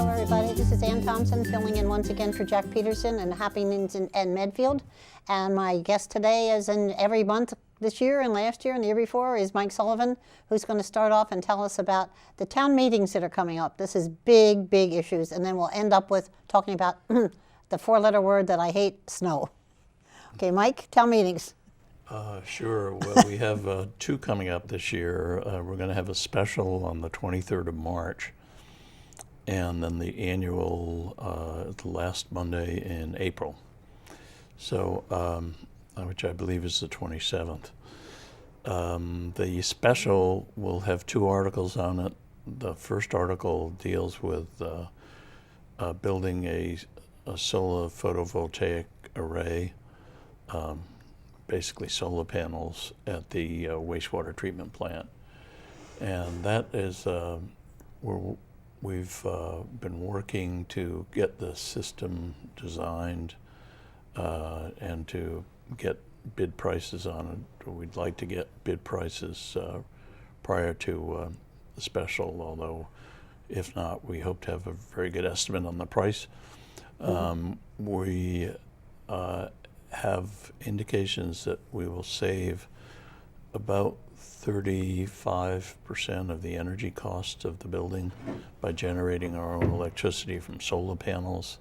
Hello, everybody. This is Ann Thompson filling in once again for Jack Peterson and Happenings in Medfield. And my guest today, as in every month this year and last year and the year before, is Mike Sullivan, who's going to start off and tell us about the town meetings that are coming up. This is big, big issues. And then we'll end up with talking about the four-letter word that I hate, snow. Okay, Mike, town meetings. Sure. Well, we have two coming up this year. We're going to have a special on the 23rd of March, and then the annual the last Monday in April. So, which I believe is the 27th. The special will have two articles on it. The first article deals with building a solar photovoltaic array, basically solar panels at the wastewater treatment plant. And that is, we've been working to get the system designed and to get bid prices on it. We'd like to get bid prices prior to the special, although if not, we hope to have a very good estimate on the price. We have indications that we will save about 35% of the energy cost of the building by generating our own electricity from solar panels.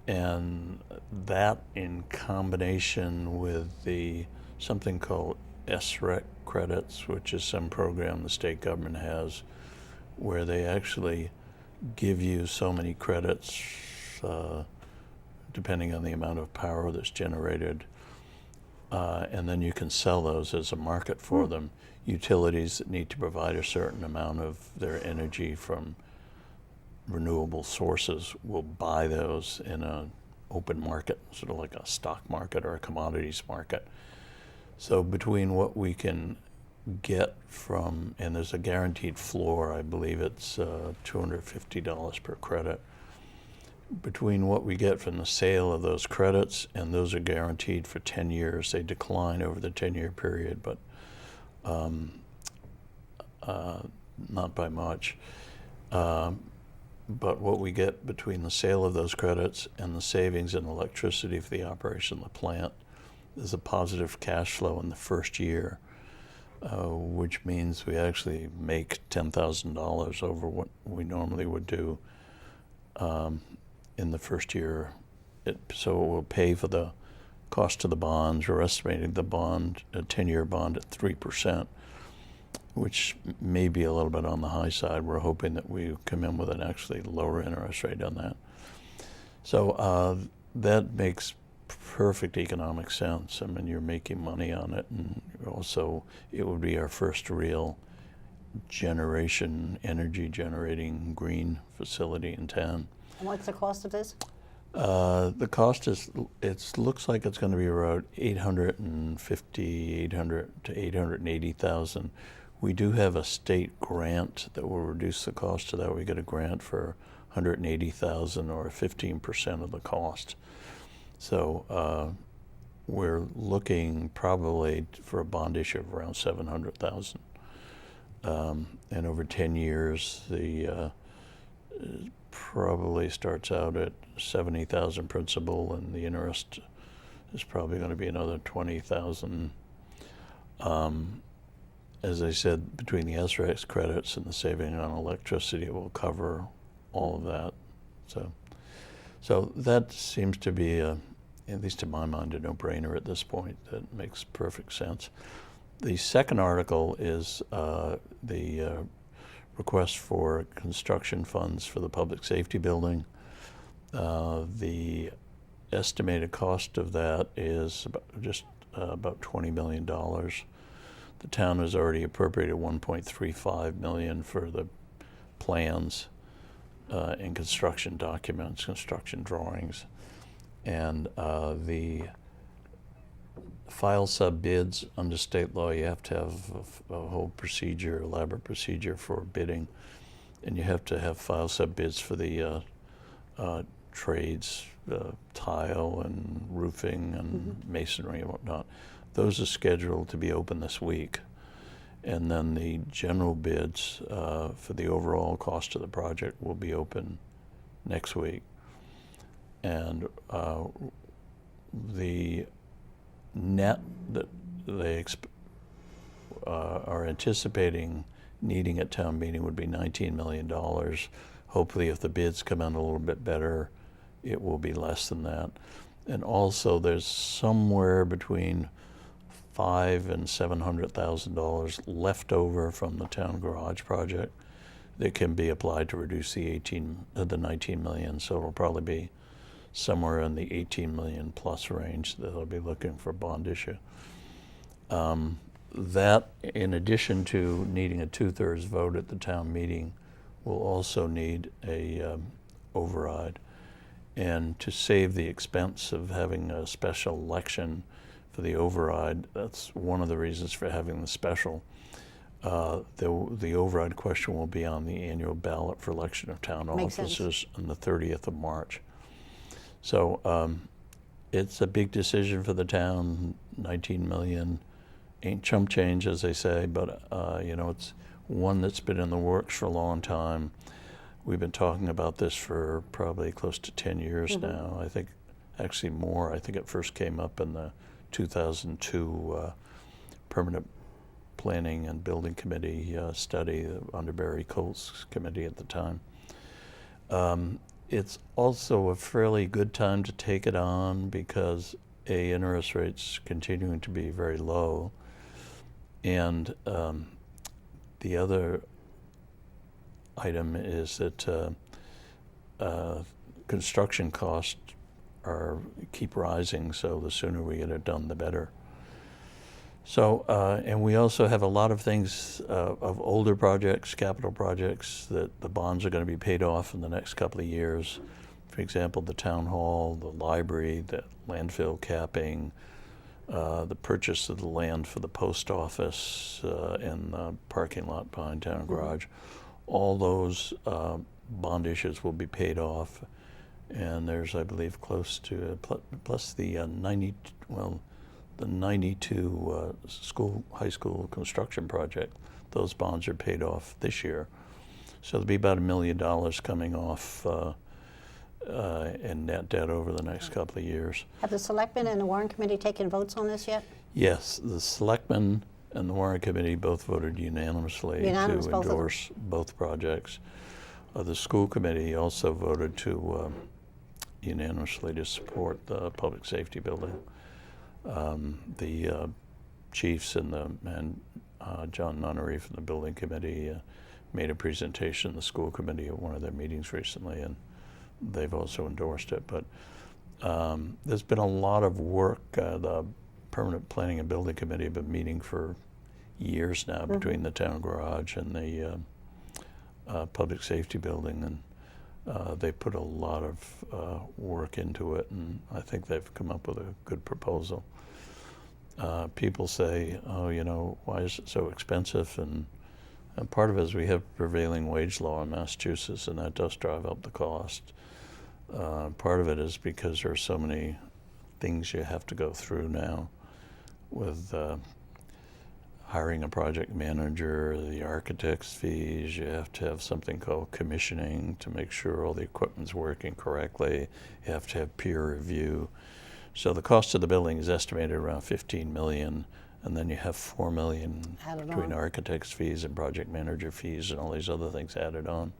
And that, in combination with something called SREC credits, which is some program the state government has where they actually give you so many credits depending on the amount of power that's generated, and then you can sell those as a market for them. Utilities that need to provide a certain amount of their energy from renewable sources will buy those in an open market, sort of like a stock market or a commodities market. So between what we can get from, and there's a guaranteed floor, I believe it's $250 per credit, between what we get from the sale of those credits, and those are guaranteed for 10 years. They decline over the 10-year period, but not by much. But what we get between the sale of those credits and the savings in electricity for the operation of the plant is a positive cash flow in the first year, which means we actually make $10,000 over what we normally would do in the first year. So it will pay for the cost of the bonds. We're estimating the bond, a 10-year bond, at 3%, which may be a little bit on the high side. We're hoping that we come in with an actually lower interest rate on that. So that makes perfect economic sense. I mean, you're making money on it, and also it would be our first real energy generating green facility in town. And what's the cost of this? The cost is, it looks like it's going to be around $850,000 to $880,000. We do have a state grant that will reduce the cost of that. We get a grant for $180,000 or 15% of the cost. So we're looking probably for a bond issue of around $700,000. And over 10 years, the probably starts out at $70,000 principal, and the interest is probably going to be another $20,000. As I said, between the SREX credits and the saving on electricity, it will cover all of that. So that seems to be, at least in my mind, a no-brainer at this point. That makes perfect sense. The second article is the request for construction funds for the public safety building. The estimated cost of that is about $20 million. The town has already appropriated $1.35 million for the plans and construction documents, construction drawings, and the file sub bids. Under state law, you have to have a whole procedure, elaborate procedure for bidding, and you have to have file sub bids for the trades, tile and roofing and masonry and whatnot. Those are scheduled to be open this week. And then the general bids for the overall cost of the project will be open next week. And the net that they are anticipating needing at town meeting would be $19 million. Hopefully, if the bids come in a little bit better, it will be less than that. And also, there's somewhere between $500,000 and $700,000 left over from the town garage project that can be applied to reduce the 19 million. So it'll probably be somewhere in the 18 million plus range that they'll be looking for bond issue. That, in addition to needing a 2/3 vote at the town meeting, will also need a override. And to save the expense of having a special election for the override, that's one of the reasons for having the special. The override question will be on the annual ballot for election of town Makes officers on the 30th of March. So it's a big decision for the town. 19 million ain't chump change, as they say, but it's one that's been in the works for a long time. We've been talking about this for probably close to 10 years now. I think actually more. I think it first came up in the 2002 Permanent Planning and Building Committee study under Barry Colt's committee at the time. It's also a fairly good time to take it on because interest rates continuing to be very low, and the other item is that construction costs keep rising, so the sooner we get it done, the better. So, and we also have a lot of things of older projects, capital projects, that the bonds are going to be paid off in the next couple of years. For example, the town hall, the library, the landfill capping, the purchase of the land for the post office and the parking lot behind town garage. All those bond issues will be paid off. And there's, I believe, close to, plus the 92 high school construction project, those bonds are paid off this year. So there'll be about $1 million coming off in net debt over the next couple of years. Have the selectmen and the warrant committee taken votes on this yet? Yes, the selectmen and the warrant committee both voted unanimously to endorse both projects. The school committee also voted to unanimously to support the public safety building. The chiefs and John Nunnery from the building committee made a presentation to the school committee at one of their meetings recently, and they've also endorsed it. But there's been a lot of work. The Permanent Planning and Building Committee have been meeting for years now between the town garage and the public safety building, and they put a lot of work into it, and I think they've come up with a good proposal. People say, oh, why is it so expensive? And part of it is we have prevailing wage law in Massachusetts, and that does drive up the cost. Part of it is because there are so many things you have to go through now with hiring a project manager, the architect's fees. You have to have something called commissioning to make sure all the equipment's working correctly. You have to have peer review. So the cost of the building is estimated around $15 million, and then you have $4 million between architect's fees and project manager fees and all these other things added on.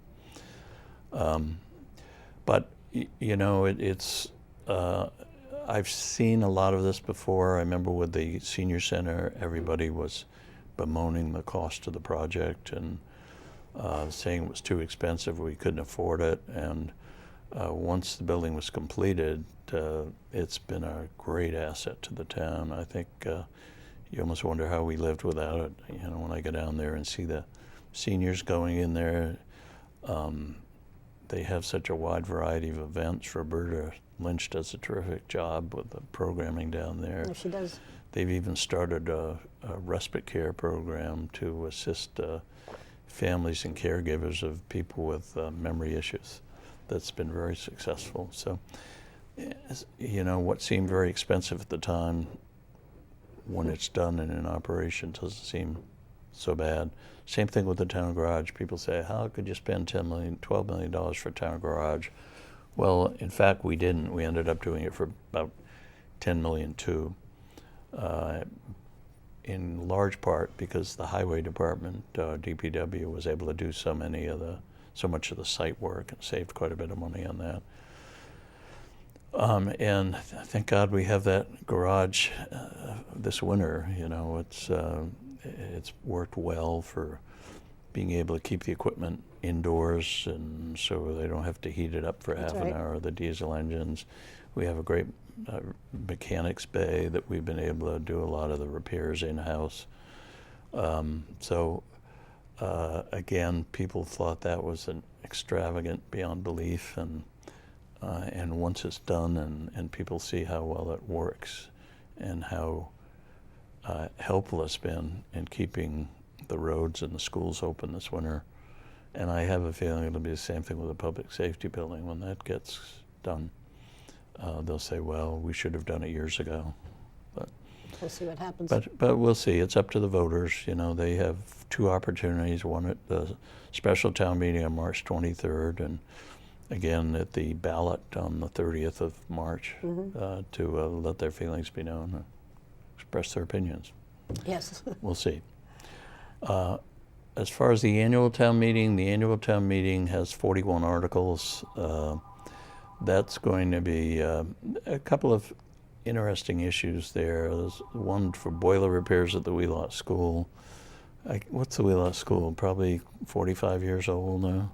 But it's I've seen a lot of this before. I remember with the senior center, everybody was bemoaning the cost of the project and saying it was too expensive, we couldn't afford it. And once the building was completed, it's been a great asset to the town. I think you almost wonder how we lived without it. When I go down there and see the seniors going in there, they have such a wide variety of events. Roberta Lynch does a terrific job with the programming down there. Yes, she does. They've even started a respite care program to assist families and caregivers of people with memory issues. That's been very successful. So, what seemed very expensive at the time, when it's done and in operation, doesn't seem so bad. Same thing with the town garage. People say, how could you spend $10 million, $12 million for a town garage? Well, in fact, we didn't. We ended up doing it for about $10 million too. In large part because the highway department, DPW, was able to do so much of the site work and saved quite a bit of money on that. And thank God we have that garage this winter. You know, it's worked well for being able to keep the equipment indoors, and so they don't have to heat it up for half an hour. The diesel engines. We have a great mechanics bay that we've been able to do a lot of the repairs in-house. Again, people thought that was an extravagant beyond belief, and once it's done and people see how well it works and how helpful it's been in keeping the roads and the schools open this winter. And I have a feeling it'll be the same thing with the public safety building. When that gets done, they'll say, well, we should have done it years ago. But we'll see what happens. But we'll see. It's up to the voters. You know, they have two opportunities, one at the special town meeting on March 23rd, and again at the ballot on the 30th of March to let their feelings be known, and express their opinions. Yes. We'll see. As far as the annual town meeting has 41 articles. That's going to be a couple of interesting issues there. There's one for boiler repairs at the Wheelot School. What's the Wheelot School? Probably 45 years old now.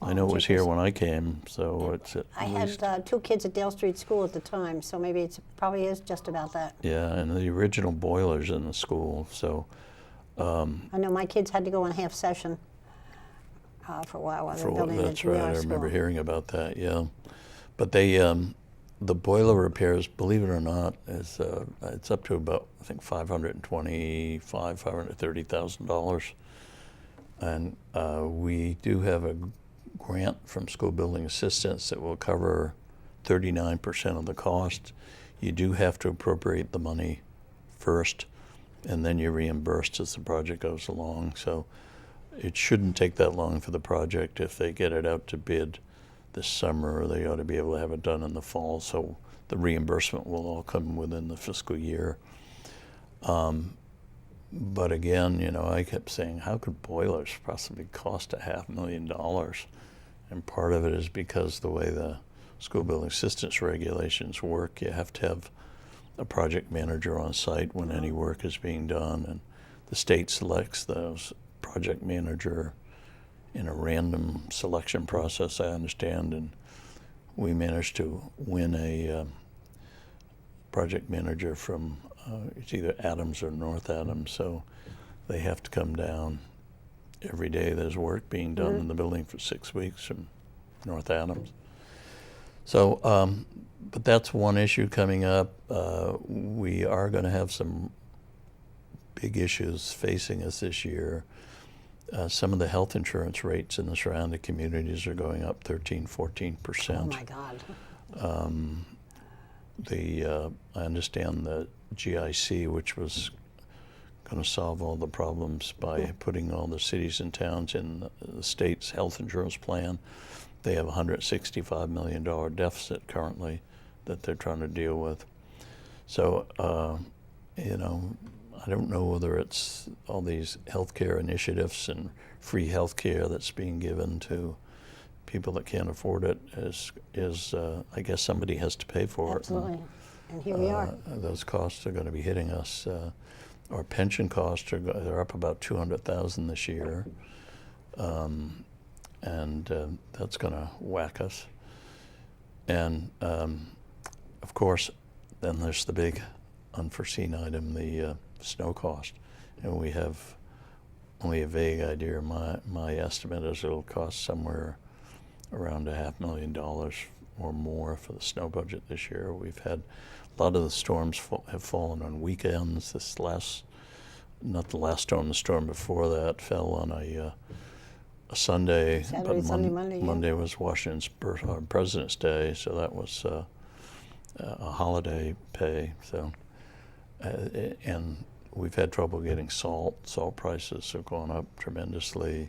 I know it was here when I came, so it's at I least. had two kids at Dale Street School at the time, so maybe it probably is just about that. Yeah, and the original boilers in the school, so. I know my kids had to go on half session for a while they were building the That's right, I school. remember hearing about that, yeah. But they, the boiler repairs, believe it or not, is it's up to about, I think, $530,000. And we do have a grant from School Building Assistance that will cover 39% of the cost. You do have to appropriate the money first, and then you're reimbursed as the project goes along. So it shouldn't take that long for the project. If they get it out to bid this summer, they ought to be able to have it done in the fall. So the reimbursement will all come within the fiscal year. But again, you know, I kept saying, how could boilers possibly cost $500,000? And part of it is because the way the school building assistance regulations work, you have to have a project manager on site when any work is being done, and the state selects those project manager in a random selection process, I understand, and we managed to win a project manager from it's either Adams or North Adams, so they have to come down every day. There's work being done in the building for 6 weeks from North Adams. So, but that's one issue coming up. We are going to have some big issues facing us this year. Some of the health insurance rates in the surrounding communities are going up 13-14%. Oh my God. I understand the GIC, which was going to solve all the problems by putting all the cities and towns in the state's health insurance plan. They have a $165 million deficit currently that they're trying to deal with. So, you know, I don't know whether it's all these healthcare initiatives and free healthcare that's being given to people that can't afford it is I guess somebody has to pay for Absolutely. it. And here we are. Those costs are going to be hitting us. Our pension costs they're up about $200,000 this year, and that's going to whack us. And of course, then there's the big unforeseen item, the snow cost, and we have only a vague idea. My estimate is it'll cost somewhere around $500,000 or more for the snow budget this year. We've had a lot of the storms have fallen on weekends. Not the last storm, the storm before that fell on a Sunday. Saturday, Sunday, Monday. Yeah. Monday was Washington's President's Day, so that was a holiday pay. So, and we've had trouble getting salt. Salt prices have gone up tremendously.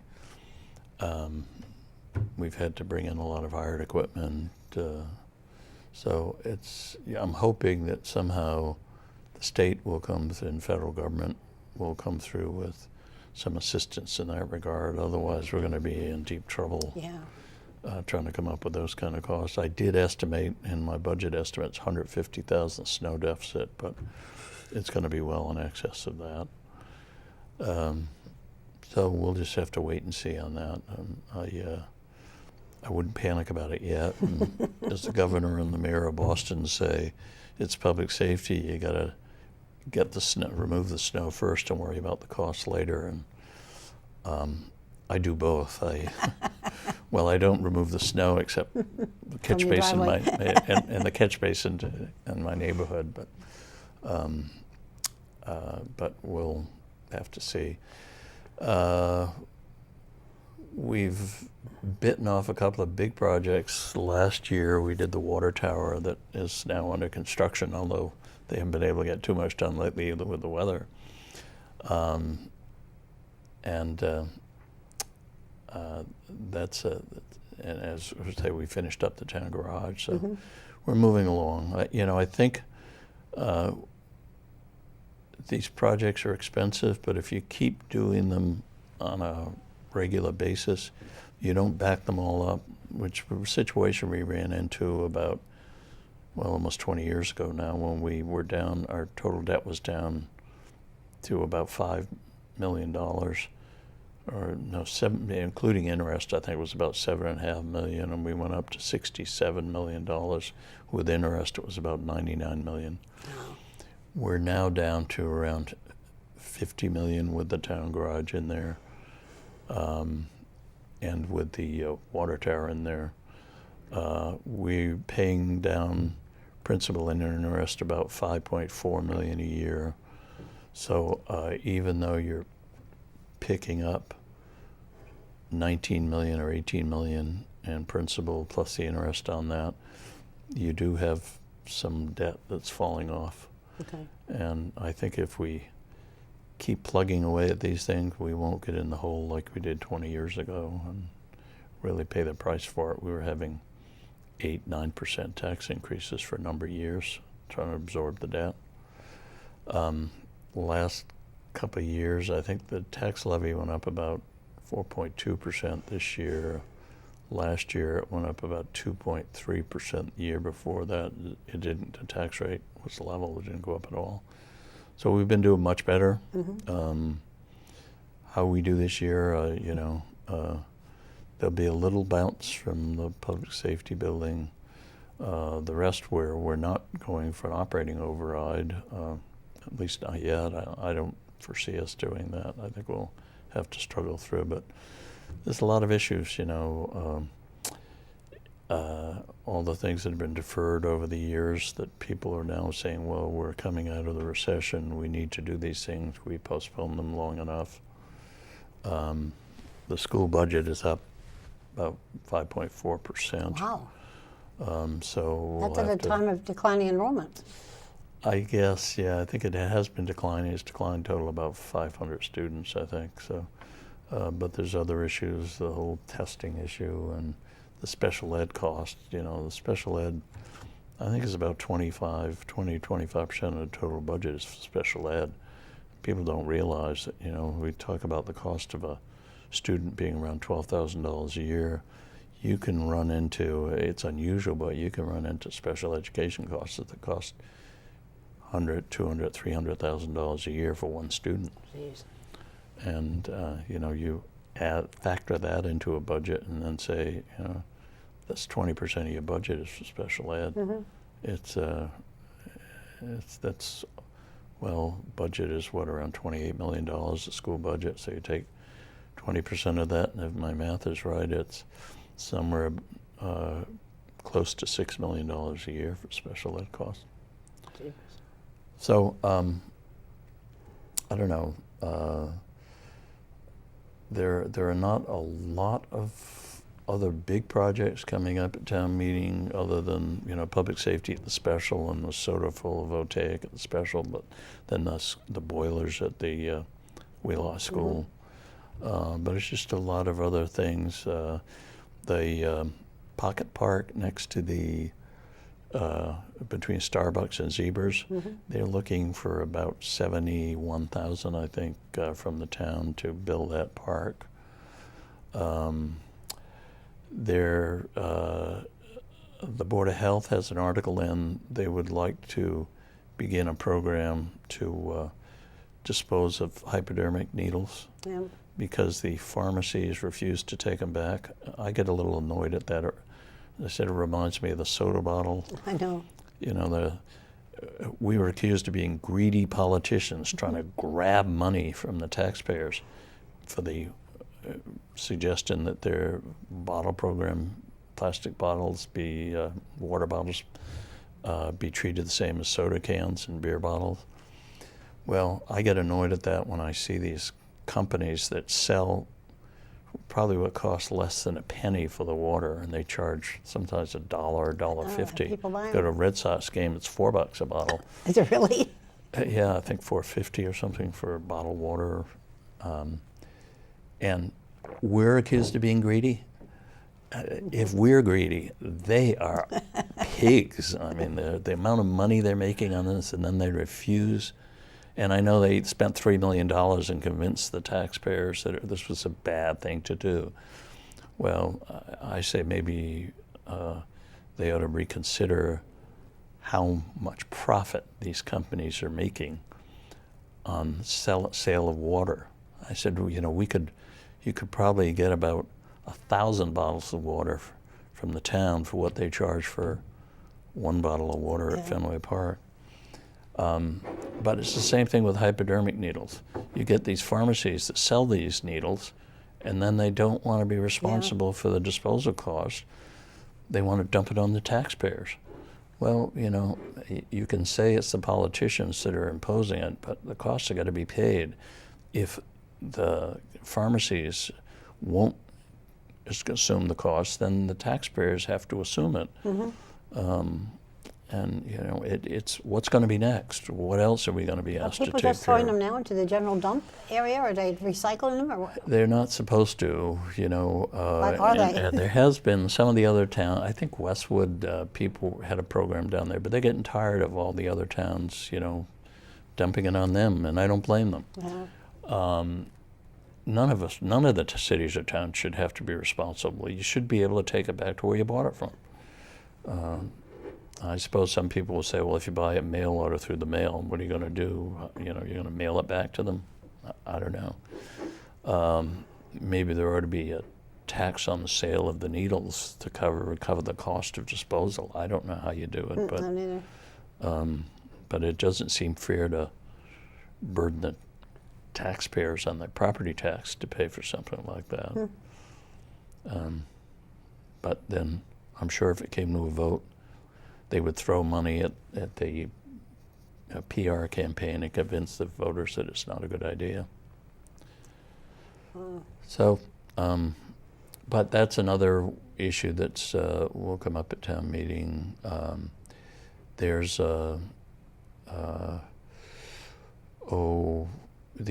We've had to bring in a lot of hired equipment. So I'm hoping that somehow the state will come through and federal government will come through with some assistance in that regard. Otherwise, we're going to be in deep trouble. Yeah. Trying to come up with those kind of costs. I did estimate in my budget estimates 150,000 snow deficit, but it's going to be well in excess of that. So we'll just have to wait and see on that. I wouldn't panic about it yet. And as the governor and the mayor of Boston say, it's public safety. You got to get the snow, remove the snow first, and worry about the costs later. And I do both. Well, I don't remove the snow except the catch basin and the catch basin in my neighborhood, but we'll have to see. We've bitten off a couple of big projects. Last year we did the water tower that is now under construction, although they haven't been able to get too much done lately with the weather. And as I say, we finished up the town garage, so we're moving along. I think these projects are expensive, but if you keep doing them on a regular basis, you don't back them all up, which was a situation we ran into about, almost 20 years ago now, when we were down, our total debt was down to about $5 million. Or no, including interest, I think it was about $7.5 million, and we went up to $67 million. With interest, it was about $99 million. Wow. We're now down to around $50 million with the town garage in there, and with the water tower in there. We're paying down principal and interest about $5.4 million a year. So even though you're picking up $19 million or $18 million in principal plus the interest on that, you do have some debt that's falling off. Okay. And I think if we keep plugging away at these things, we won't get in the hole like we did 20 years ago and really pay the price for it. We were having 8-9% tax increases for a number of years trying to absorb the debt. Last couple of years, I think the tax levy went up about 4.2% this year. Last year, it went up about 2.3%. The year before that, it didn't. The tax rate was level. It didn't go up at all. So we've been doing much better. How we do this year, there'll be a little bounce from the public safety building. The rest where we're not going for an operating override, at least not yet. I don't foresee us doing that. I think we'll have to struggle through, but there's a lot of issues, all the things that have been deferred over the years that people are now saying, well, we're coming out of the recession, we need to do these things, we postponed them long enough. The school budget is up about 5.4%. Wow. So That's at a time of declining enrollment. I guess, yeah, I think it has been declining. It's declined total about 500 students, I think. So, but there's other issues, the whole testing issue and the special ed cost. The special ed, I think, is about 25% of the total budget is for special ed. People don't realize that, we talk about the cost of a student being around $12,000 a year. You can run into, it's unusual, but you can run into special education costs that cost $100,000, $200,000, $300,000 a year for one student. Jeez. And you factor that into a budget and then say, that's 20% of your budget is for special ed. Budget is around $28 million, the school budget. So you take 20% of that, and if my math is right, it's somewhere close to $6 million a year for special ed costs. Jeez. So, I don't know. There are not a lot of other big projects coming up at town meeting other than, public safety at the special and the soda photovoltaic at the special, but then the boilers at the Wheelock School. But it's just a lot of other things. The Pocket Park next to the between Starbucks and Zebras, they're looking for about $71,000, I think, from the town to build that park. The Board of Health has an article in. They would like to begin a program to dispose of hypodermic needles. Yeah. Because the pharmacies refuse to take them back. I get a little annoyed at that. I said it reminds me of the soda bottle. I know. We were accused of being greedy politicians trying to grab money from the taxpayers for the suggestion that their bottle program, plastic bottles, water bottles, be treated the same as soda cans and beer bottles. Well, I get annoyed at that when I see these companies that sell probably what costs less than a penny for the water, and they charge sometimes $1, $1.50. People buy 'em. Go to a Red Sox game, it's $4 a bottle. Is it really? Yeah, I think $4.50 or something for bottled water. And we're accused of being greedy. If we're greedy, they are pigs. I mean, the amount of money they're making on this, and then they refuse. And I know they spent $3 million and convinced the taxpayers that this was a bad thing to do. Well, I say maybe they ought to reconsider how much profit these companies are making on sale of water. I said, you could probably get about 1,000 bottles of water from the town for what they charge for one bottle of water at Fenway Park. But it's the same thing with hypodermic needles. You get these pharmacies that sell these needles, and then they don't want to be responsible for the disposal cost. They want to dump it on the taxpayers. Well, you can say it's the politicians that are imposing it, but the costs have got to be paid. If the pharmacies won't just assume the cost, then the taxpayers have to assume it. And it's what's going to be next. What else are we going to be asked to take care of? People just throwing them now into the general dump area, or are they recycling them, or what? They're not supposed to, What are they? And there has been some of the other towns. I think Westwood people had a program down there, but they're getting tired of all the other towns, dumping it on them, and I don't blame them. Yeah. None of the cities or towns should have to be responsible. You should be able to take it back to where you bought it from. I suppose some people will say, well, if you buy a mail order through the mail, what are you going to do? You're going to mail it back to them? I don't know. Maybe there ought to be a tax on the sale of the needles to recover the cost of disposal. I don't know how you do it, Not either. but it doesn't seem fair to burden the taxpayers on their property tax to pay for something like that. But then I'm sure if it came to a vote, they would throw money at the PR campaign and convince the voters that it's not a good idea. So, but that's another issue that's will come up at town meeting. There's the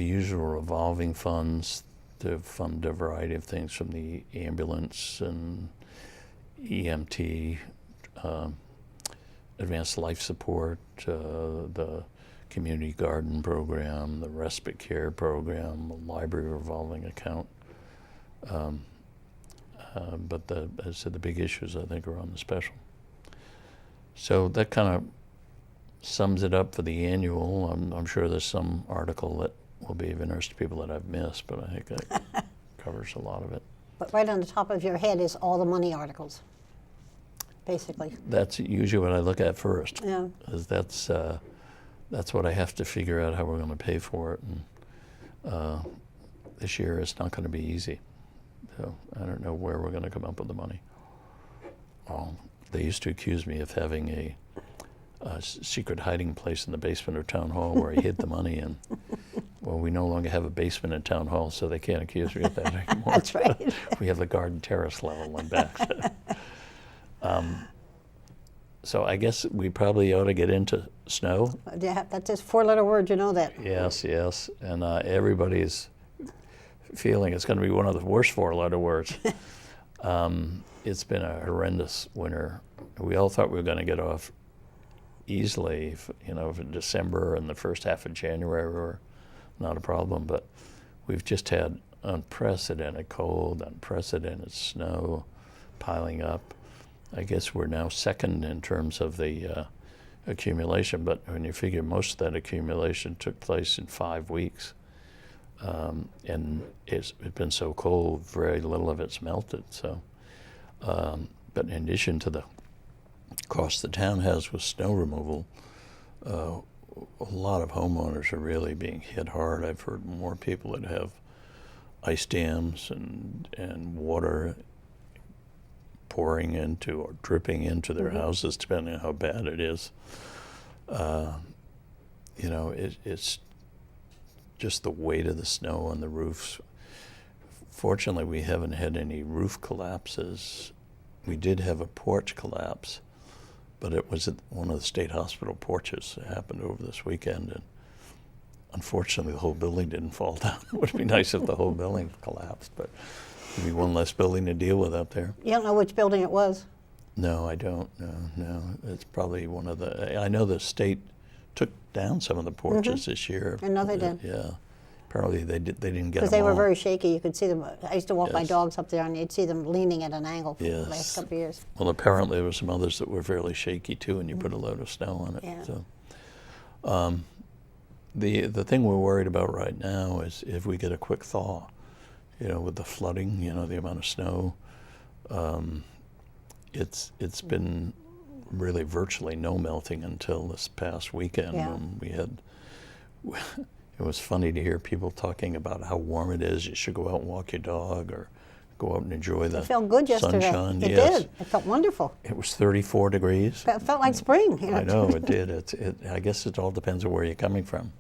usual revolving funds to fund a variety of things, from the ambulance and EMT, advanced life support, the community garden program, the respite care program, the library revolving account. But as I said, the big issues, I think, are on the special. So that kind of sums it up for the annual. I'm sure there's some article that will be of interest to people that I've missed, but I think that covers a lot of it. But right on the top of your head is all the money articles, basically. That's usually what I look at first. Yeah. Because that's what I have to figure out how we're going to pay for it. And this year it's not going to be easy. So I don't know where we're going to come up with the money. They used to accuse me of having a secret hiding place in the basement of Town Hall where I hid the money, and Well, we no longer have a basement in town hall, so they can't accuse me of that anymore. That's right. We have the garden terrace level in back. So I guess we probably ought to get into snow. Yeah, that's just 4-letter word, you know that. Yes, yes. And everybody's feeling it's going to be one of the worst 4-letter words. It's been a horrendous winter. We all thought we were going to get off easily, for December and the first half of January were not a problem, but we've just had unprecedented cold, unprecedented snow piling up. I guess we're now second in terms of the accumulation, but when you figure most of that accumulation took place in 5 weeks, and it's been so cold, very little of it's melted. So, but in addition to the cost the town has with snow removal, a lot of homeowners are really being hit hard. I've heard more people that have ice dams and water pouring into or dripping into their houses, depending on how bad it is. It's just the weight of the snow on the roofs. Fortunately, we haven't had any roof collapses. We did have a porch collapse, but it was at one of the state hospital porches. It happened over this weekend, and unfortunately, the whole building didn't fall down. It would be nice if the whole building collapsed, but it'd be one less building to deal with up there. You don't know which building it was? No, I don't. No. It's probably one of the. I know the state took down some of the porches this year. I know they did. Yeah. Apparently they didn't get them Because they all. were very shaky. You could see them. I used to walk my Yes. dogs up there, and you'd see them leaning at an angle for the Yes. last couple of years. Well, apparently there were some others that were fairly shaky too, and you put a load of snow on it. Yeah. So, the thing we're worried about right now is if we get a quick thaw, with the flooding, the amount of snow. It's been really virtually no melting until this past weekend Yeah. when we had. It was funny to hear people talking about how warm it is. You should go out and walk your dog or go out and enjoy the It felt good yesterday. sunshine. It Yes. did. It felt wonderful. It was 34 degrees. It felt like spring. I know it did. I guess it all depends on where you're coming from.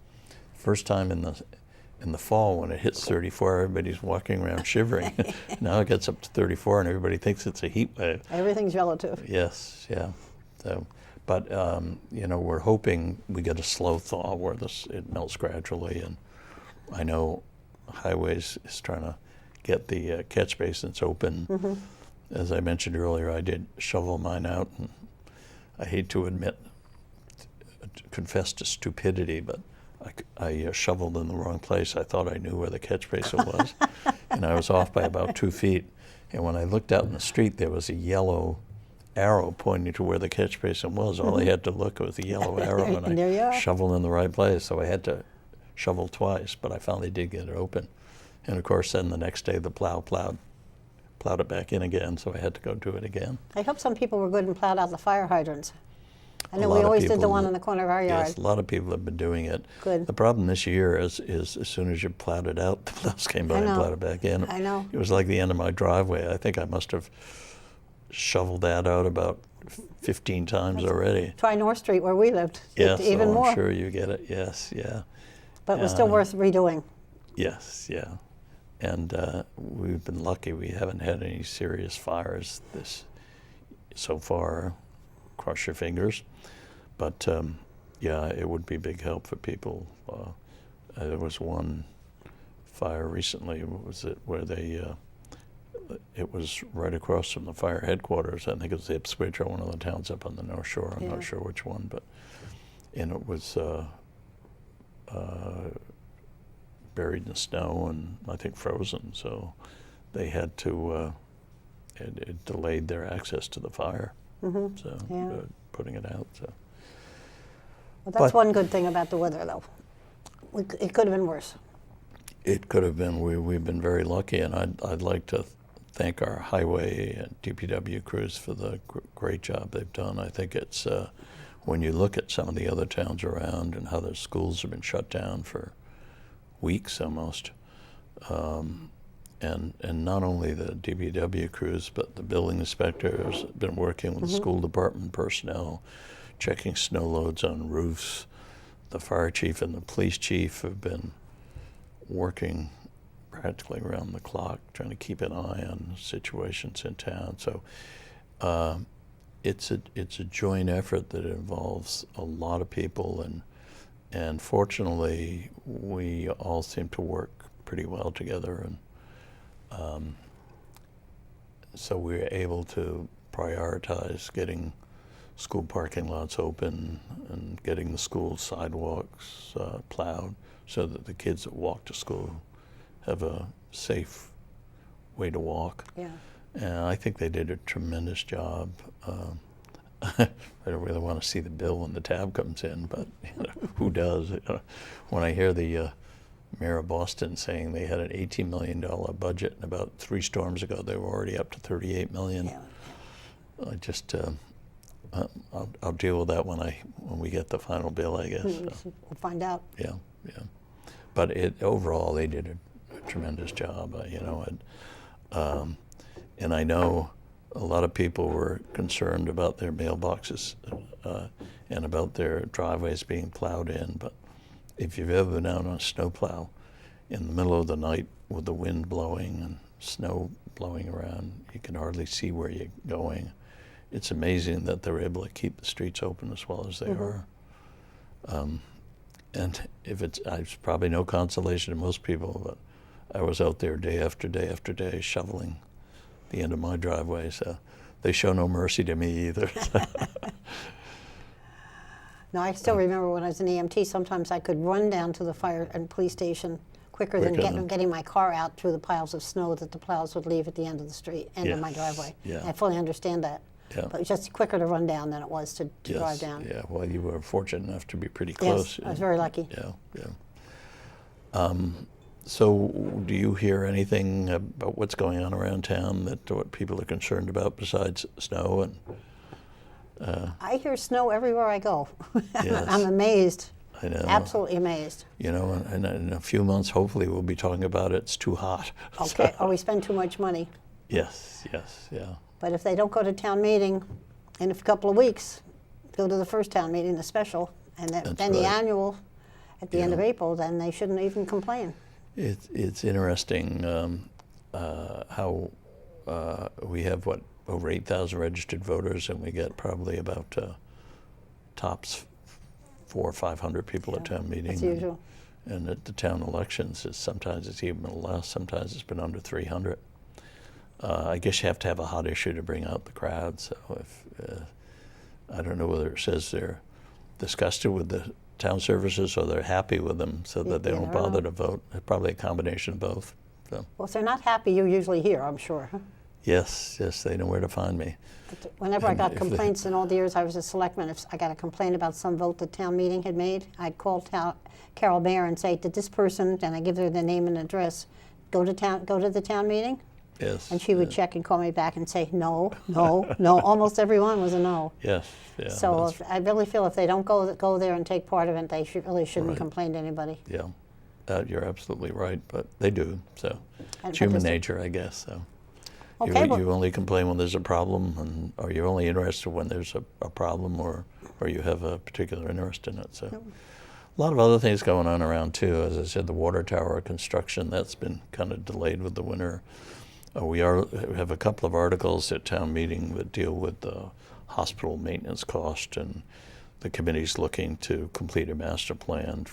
First time in the fall when it hits 34, everybody's walking around shivering. Now it gets up to 34, and everybody thinks it's a heat wave. Everything's relative. Yes, yeah. So, but we're hoping we get a slow thaw where it melts gradually, and I know Highways is trying to get the catch basins open. As I mentioned earlier, I did shovel mine out, and I hate to confess to stupidity, but I shoveled in the wrong place. I thought I knew where the catch basin was, and I was off by about 2 feet. And when I looked out in the street, there was a yellow arrow pointing to where the catch basin was. All I had to look was the yellow arrow, and And there you are. I shoveled in the right place. So I had to shovel twice, but I finally did get it open. And of course, then the next day the plow plowed it back in again, so I had to go do it again. I hope some people were good and plowed out the fire hydrants. I know lot we of always did the people- one in the corner of our yard. Yes, a lot of people have been doing it. Good. The problem this year is as soon as you plowed it out, the plows came by I and know. plowed it back in. I know. It was like the end of my driveway. I think I must have shoveled that out about 15 times already. Try North Street where we lived. Yes, Even more. I'm sure you get it. Yes, yeah. But it was still worth redoing. Yes, yeah. And we've been lucky. We haven't had any serious fires so far. Cross your fingers. But yeah, it would be a big help for people. There was one fire recently, where it was right across from the fire headquarters. I think it was Ipswich or one of the towns up on the North Shore. I'm Yeah. not sure which one, and it was buried in snow and I think frozen. So they had to. It delayed their access to the fire. So Yeah. putting it out. So. Well, that's But- one good thing about the weather, though. It could have been worse. It could have been. We've been very lucky, and I'd like to thank our highway and DPW crews for the great job they've done. I think it's when you look at some of the other towns around and how their schools have been shut down for weeks almost, and not only the DPW crews, but the building inspectors have been working with the school department personnel, checking snow loads on roofs. The fire chief and the police chief have been working practically around the clock, trying to keep an eye on situations in town. So it's a joint effort that involves a lot of people, and fortunately we all seem to work pretty well together, and so we're able to prioritize getting school parking lots open and getting the school sidewalks plowed so that the kids that walk to school have a safe way to walk. Yeah. And I think they did a tremendous job. I don't really want to see the bill when the tab comes in, but who does? When I hear the mayor of Boston saying they had an $18 million budget, and about 3 storms ago they were already up to $38 million. Yeah. I just I'll deal with that when we get the final bill, I guess. So, We'll find out. yeah. But overall they did a tremendous job, and I know a lot of people were concerned about their mailboxes and about their driveways being plowed in. But if you've ever been out on a snowplow in the middle of the night with the wind blowing and snow blowing around, you can hardly see where you're going. It's amazing that they're able to keep the streets open as well as they are. And it's probably no consolation to most people, but I was out there day after day after day shoveling the end of my driveway, so they show no mercy to me either. No, I still remember when I was an EMT, sometimes I could run down to the fire and police station quicker than getting my car out through the piles of snow that the plows would leave at the end of the street, end of my driveway. Yeah. I fully understand that. Yeah. But it's just quicker to run down than it was to drive down. Yeah, well, you were fortunate enough to be pretty close. Yes, I was very lucky. Yeah. So do you hear anything about what's going on around town, what people are concerned about besides snow? And I hear snow everywhere I go. Yes. I'm amazed. I know. Absolutely amazed. And in a few months, hopefully, we'll be talking about it's too hot. Okay, or we spend too much money. Yes, yeah. But if they don't go to town meeting in a couple of weeks, go to the first town meeting, the special, and then the annual at the end of April, then they shouldn't even complain. It's interesting how we have, over 8,000 registered voters, and we get probably about tops 400 or 500 people at town meeting. That's usual. And at the town elections, sometimes it's even less, sometimes it's been under 300. I guess you have to have a hot issue to bring out the crowd. So if I don't know whether it says they're disgusted with the town services or they're happy with them, so that they don't bother to vote. Probably a combination of both. So. Well, if they're not happy, you're usually here, I'm sure. Yes, they know where to find me. Whenever I got complaints in all the years I was a selectman, if I got a complaint about some vote the town meeting had made, I'd call Carol Mayer and say, did this person, and I give her the name and address, go to the town meeting? Yes. And she would check and call me back and say, no. Almost everyone was a no. Yes, yeah. So I really feel if they don't go there and take part of it, they shouldn't complain to anybody. Yeah, you're absolutely right, but they do. So it's And human nature, I guess. So Okay, you only complain when there's a problem, or you're only interested when there's a problem, or you have a particular interest in it. So a lot of other things going on around too. As I said, the water tower construction, that's been kind of delayed with the winter. We have a couple of articles at town meeting that deal with the hospital maintenance cost, and the committee's looking to complete a master plan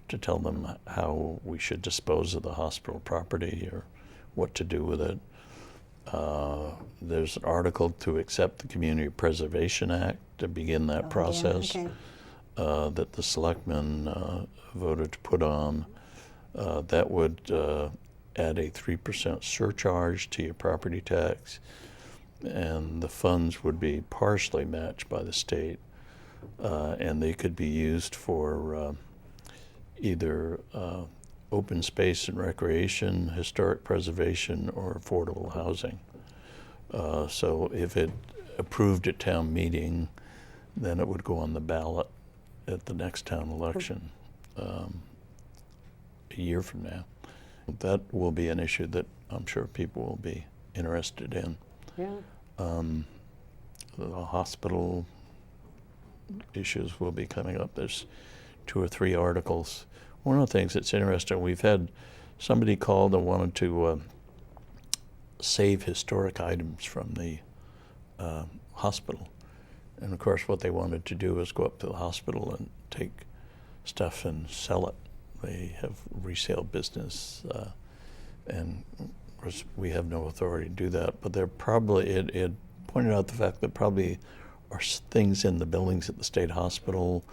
to tell them how we should dispose of the hospital property or what to do with it. There's an article to accept the Community Preservation Act to begin that process that the selectmen voted to put on. That would add a 3% surcharge to your property tax, and the funds would be partially matched by the state, and they could be used for either open space and recreation, historic preservation, or affordable housing. So if it approved at town meeting, then it would go on the ballot at the next town election a year from now. That will be an issue that I'm sure people will be interested in. Yeah. The hospital issues will be coming up. There's 2 or 3 articles. One of the things that's interesting, we've had somebody called and wanted to save historic items from the hospital. And of course what they wanted to do is go up to the hospital and take stuff and sell it. They have resale business, and of course we have no authority to do that, but they're probably, it pointed out the fact that probably are things in the buildings at the state hospital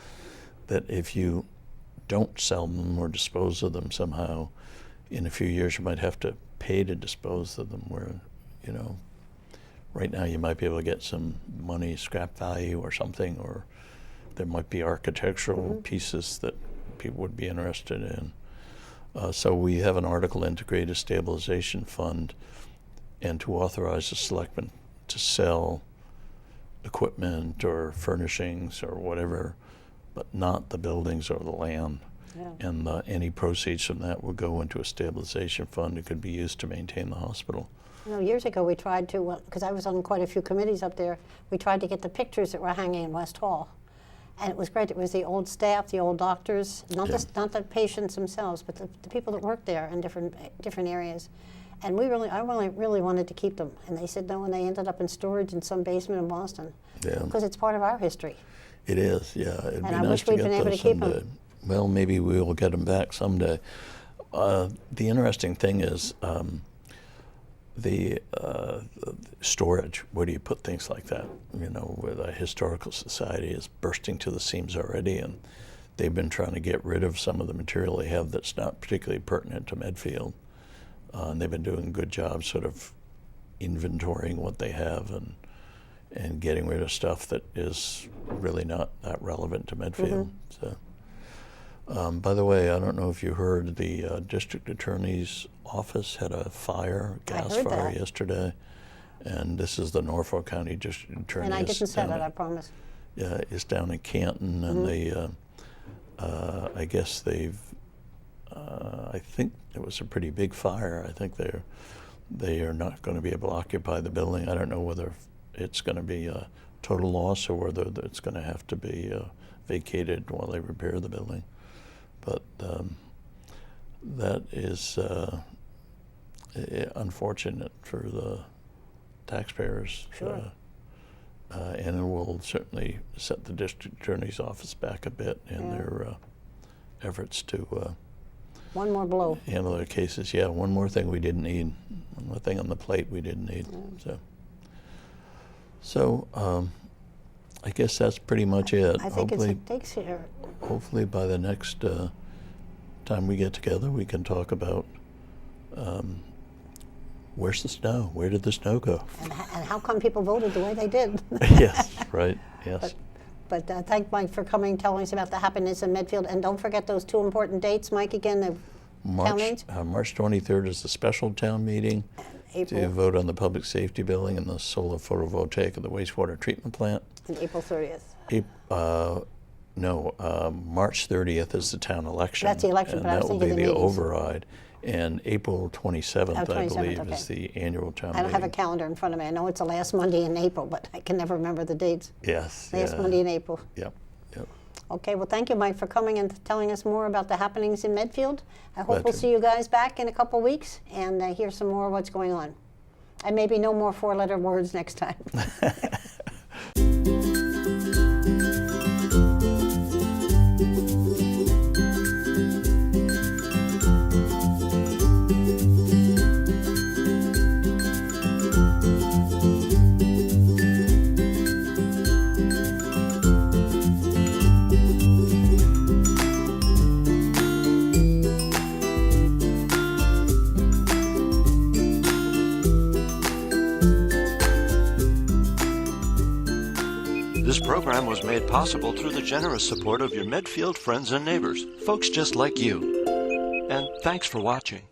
that if you don't sell them or dispose of them somehow, in a few years you might have to pay to dispose of them, where, you know, right now you might be able to get some money, scrap value or something, or there might be architectural pieces that people would be interested in. So we have an article in to create a stabilization fund and to authorize the selectmen to sell equipment or furnishings or whatever, but not the buildings or the land. Yeah. And any proceeds from that will go into a stabilization fund that could be used to maintain the hospital. You know, years ago we tried to, because I was on quite a few committees up there, we tried to get the pictures that were hanging in West Hall. And it was great. It was the old staff, the old doctors, not the patients themselves, but the people that worked there in different areas. And I really wanted to keep them. And they said no, and they ended up in storage in some basement in Boston. Yeah. Because it's part of our history. It is, yeah. It'd be I nice wish to we'd get been able those to keep someday. them. Well, maybe we will get them back someday. The interesting thing is the storage. Where do you put things like that? You know, where the Historical Society is bursting to the seams already, and they've been trying to get rid of some of the material they have that's not particularly pertinent to Medfield. And they've been doing a good job sort of inventorying what they have and getting rid of stuff that is really not that relevant to Medfield. So, by the way, I don't know if you heard, the district attorney's office had a fire, gas fire yesterday, and this is the Norfolk County district attorney. And I didn't say that, I promise. Yeah, it's down in Canton, and they, I guess they've, I think it was a pretty big fire. I think they are not going to be able to occupy the building. I don't know whether it's going to be a total loss or whether it's going to have to be vacated while they repair the building. But that is unfortunate for the taxpayers. Sure. And it will certainly set the district attorney's office back a bit in their efforts to one more blow. handle their cases. Yeah, one more thing we didn't need. One more thing on the plate we didn't need. So I guess that's pretty much it. I think it takes here. Hopefully by the next time we get together, we can talk about where's the snow? Where did the snow go? And how come people voted the way they did? Yes, right, yes. But thank Mike for coming, telling us about the happenings in Medfield. And don't forget those two important dates, Mike, again, the town meetings. March 23rd is the special town meeting April. to vote on the public safety building and the solar photovoltaic of the wastewater treatment plant. And April 30th. March 30th is the town election. That's the election, and but I was that will thinking be the the meetings. override. And April 27th, I 27th, believe, okay. is the annual town I don't have a meeting. calendar in front of me. I know it's the last Monday in April, but I can never remember the dates. Yes. Last Monday in April. Yep. Okay, well, thank you, Mike, for coming and telling us more about the happenings in Medfield. I hope Glad we'll to. see you guys back in a couple weeks and hear some more of what's going on. And maybe no more four-letter words next time. This program was made possible through the generous support of your Medfield friends and neighbors, folks just like you. And thanks for watching.